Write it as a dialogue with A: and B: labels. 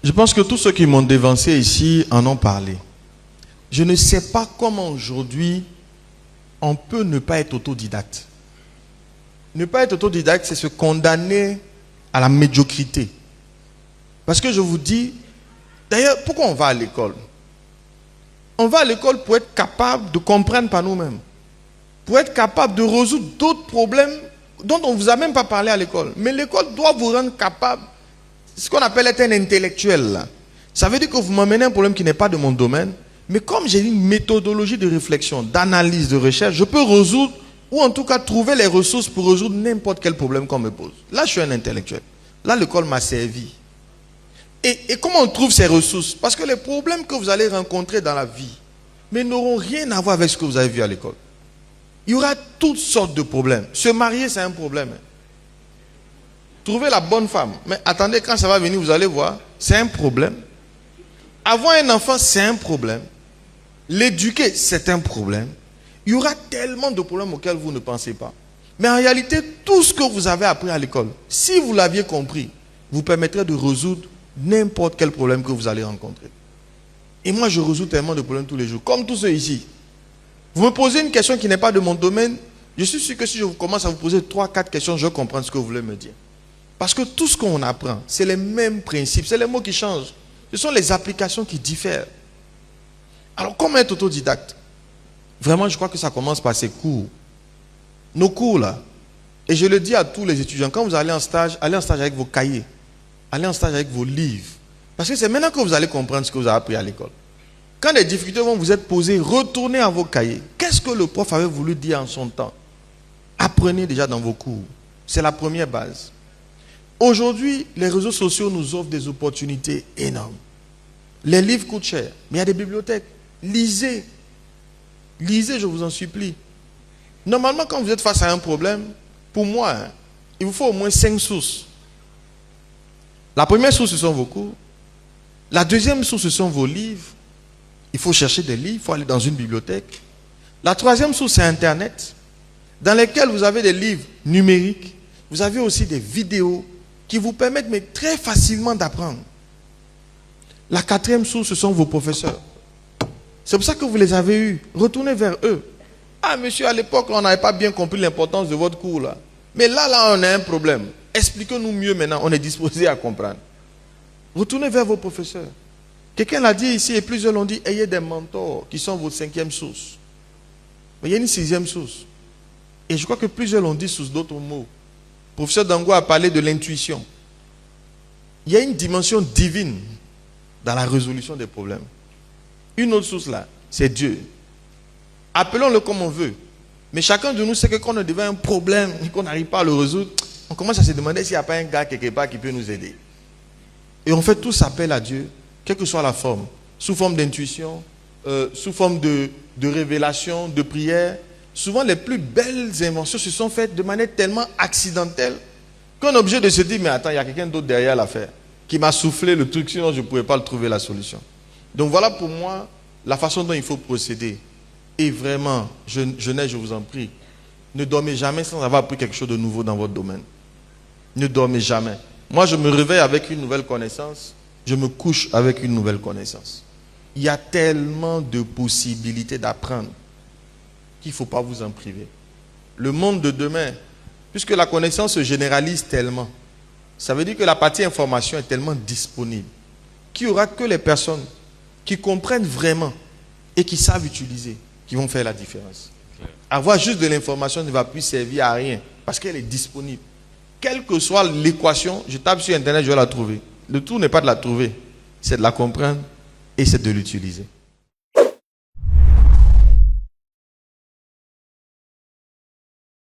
A: Je pense que tous ceux qui m'ont dévancé ici en ont parlé. Je ne sais pas comment aujourd'hui on peut ne pas être autodidacte. Ne pas être autodidacte, c'est se condamner à la médiocrité. Parce que je vous dis, d'ailleurs, pourquoi on va à l'école? On va à l'école pour être capable de comprendre par nous-mêmes. Pour être capable de résoudre d'autres problèmes dont on ne vous a même pas parlé à l'école. Mais l'école doit vous rendre capable, ce qu'on appelle être un intellectuel. Là. Ça veut dire que vous m'emmenez un problème qui n'est pas de mon domaine, mais comme j'ai une méthodologie de réflexion, d'analyse, de recherche, je peux résoudre, ou en tout cas trouver les ressources pour résoudre n'importe quel problème qu'on me pose. Là, je suis un intellectuel. Là, l'école m'a servi. Et comment on trouve ces ressources? Parce que les problèmes que vous allez rencontrer dans la vie, mais n'auront rien à voir avec ce que vous avez vu à l'école. Il y aura toutes sortes de problèmes. Se marier, c'est un problème. Trouver la bonne femme. Mais attendez, quand ça va venir, vous allez voir, c'est un problème. Avoir un enfant, c'est un problème. L'éduquer, c'est un problème. Il y aura tellement de problèmes auxquels vous ne pensez pas. Mais en réalité, tout ce que vous avez appris à l'école, si vous l'aviez compris, vous permettrait de résoudre n'importe quel problème que vous allez rencontrer. Et moi, je résous tellement de problèmes tous les jours, comme tous ceux ici. Vous me posez une question qui n'est pas de mon domaine, je suis sûr que si je commence à vous poser 3-4 questions, je vais comprendre ce que vous voulez me dire. Parce que tout ce qu'on apprend, c'est les mêmes principes, c'est les mots qui changent. Ce sont les applications qui diffèrent. Alors, comment être autodidacte? Vraiment, je crois que ça commence par ces cours. Nos cours, là. Et je le dis à tous les étudiants, quand vous allez en stage avec vos cahiers. Allez en stage avec vos livres. Parce que c'est maintenant que vous allez comprendre ce que vous avez appris à l'école. Quand les difficultés vont vous être posées, retournez à vos cahiers. Qu'est-ce que le prof avait voulu dire en son temps? Apprenez déjà dans vos cours. C'est la première base. Aujourd'hui, les réseaux sociaux nous offrent des opportunités énormes. Les livres coûtent cher, mais il y a des bibliothèques. Lisez. Lisez, je vous en supplie. Normalement, quand vous êtes face à un problème, pour moi, il vous faut au moins 5 sources. La première source, ce sont vos cours. La deuxième source, ce sont vos livres. Il faut chercher des livres, il faut aller dans une bibliothèque. La troisième source, c'est Internet, dans lesquels vous avez des livres numériques. Vous avez aussi des vidéos qui vous permettent mais très facilement d'apprendre. La quatrième source, ce sont vos professeurs. C'est pour ça que vous les avez eus. Retournez vers eux. Ah, monsieur, à l'époque, on n'avait pas bien compris l'importance de votre cours là. Mais là, on a un problème. Expliquez-nous mieux maintenant, on est disposé à comprendre. Retournez vers vos professeurs. Quelqu'un l'a dit ici et plusieurs l'ont dit, ayez des mentors qui sont votre 5e source. Mais il y a une 6e source. Et je crois que plusieurs l'ont dit sous d'autres mots. Le professeur Dango a parlé de l'intuition. Il y a une dimension divine dans la résolution des problèmes. Une autre source là, c'est Dieu. Appelons-le comme on veut. Mais chacun de nous sait que quand on devient un problème et qu'on n'arrive pas à le résoudre, on commence à se demander s'il n'y a pas un gars quelque part qui peut nous aider. Et on fait tous appel à Dieu, quelle que soit la forme. Sous forme d'intuition, sous forme de révélation, de prière. Souvent, les plus belles inventions se sont faites de manière tellement accidentelle qu'on est obligé de se dire, mais attends, il y a quelqu'un d'autre derrière l'affaire qui m'a soufflé le truc, sinon je ne pouvais pas le trouver la solution. Donc voilà pour moi la façon dont il faut procéder. Et vraiment, jeunesse, je vous en prie, ne dormez jamais sans avoir appris quelque chose de nouveau dans votre domaine. Ne dormez jamais. Moi, je me réveille avec une nouvelle connaissance, je me couche avec une nouvelle connaissance. Il y a tellement de possibilités d'apprendre qu'il ne faut pas vous en priver. Le monde de demain, puisque la connaissance se généralise tellement, ça veut dire que la partie information est tellement disponible qu'il n'y aura que les personnes qui comprennent vraiment et qui savent utiliser qui vont faire la différence. Avoir juste de l'information ne va plus servir à rien parce qu'elle est disponible. Quelle que soit l'équation, je tape sur Internet, je vais la trouver. Le tout n'est pas de la trouver, c'est de la comprendre et c'est de l'utiliser.